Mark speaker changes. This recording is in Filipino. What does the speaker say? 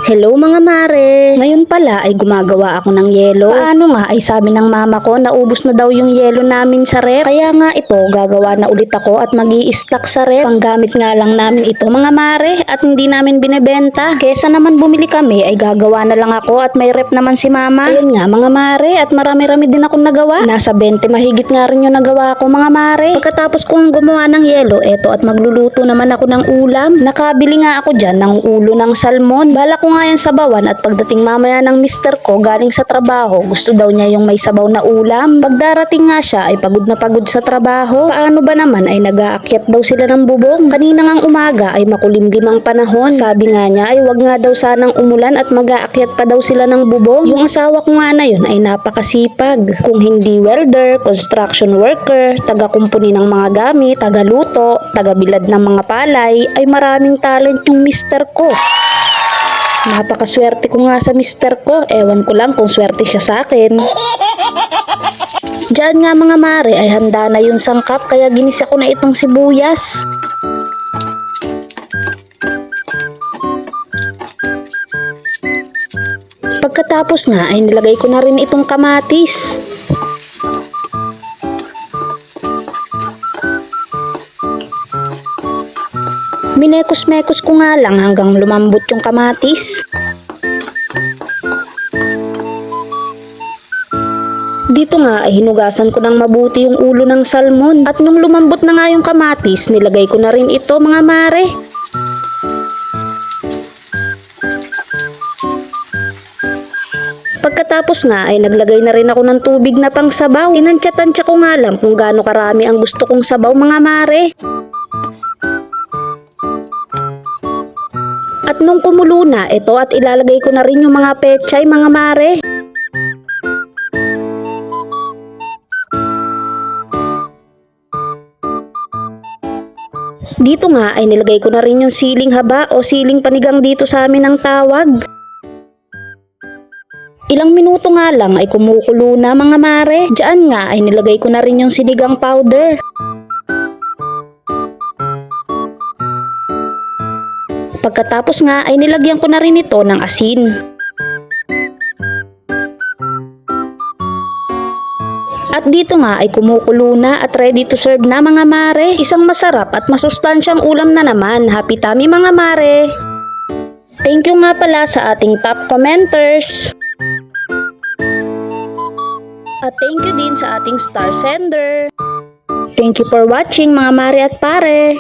Speaker 1: Hello mga mare! Ngayon pala ay gumagawa ako ng yelo. Paano nga ay sabi ng mama ko naubos na daw yung yelo namin sa ref. Kaya nga ito gagawa na ulit ako at mag-i-stock sa ref. Panggamit nga lang namin ito mga mare at hindi namin binebenta. Kesa naman bumili kami ay gagawa na lang ako at may ref naman si mama. Ayun nga mga mare at marami-rami din akong nagawa. Nasa 20 mahigit nga rin yung nagawa ko mga mare. Pagkatapos kong gumawa ng yelo eto at magluluto naman ako ng ulam. Nakabili nga ako dyan ng ulo ng salmon. Bala ko nga yan sabawan at pagdating mamaya ng mister ko galing sa trabaho, gusto daw niya yung may sabaw na ulam. Pagdarating nga siya ay pagod na pagod sa trabaho. Paano ba naman ay nag-aakyat daw sila ng bubong. Kanina ngang umaga ay makulimlim ang panahon. Sabi nga niya ay wag nga daw sanang umulan at mag-aakyat pa daw sila ng bubong. Yung asawa ko nga na yun ay napakasipag. Kung hindi welder, construction worker, taga-kumpuni ng mga gamit, taga-luto, taga-bilad ng mga palay, ay maraming talent yung mister ko. Napakaswerte ko nga sa mister ko. Ewan ko lang kung swerte siya sa akin. Diyan nga mga mare ay handa na yung sangkap kaya ginisa ko na itong sibuyas. Pagkatapos nga ay nilagay ko na rin itong kamatis. Minekos-mekos ko nga lang hanggang lumambot yung kamatis. Dito nga ay hinugasan ko ng mabuti yung ulo ng salmon. At nung lumambot na nga yung kamatis, nilagay ko na rin ito mga mare. Pagkatapos nga ay naglagay na rin ako ng tubig na pang sabaw. Tinansya-tansya ko nga lang kung gaano karami ang gusto kong sabaw mga mare. At nung kumulo na, ito at ilalagay ko na rin yung mga pechay mga mare. Dito nga ay nilagay ko na rin yung siling haba o siling panigang dito sa amin ang tawag. Ilang minuto nga lang ay kumukulo na mga mare. Diyan nga ay nilagay ko na rin yung sinigang powder. Pagkatapos nga ay nilagyan ko na rin ito ng asin. At dito nga ay kumukulo na at ready to serve na mga mare. Isang masarap at masustansyang ulam na naman. Happy tummy mga mare! Thank you nga pala sa ating top commenters. At thank you din sa ating star sender. Thank you for watching mga mare at pare.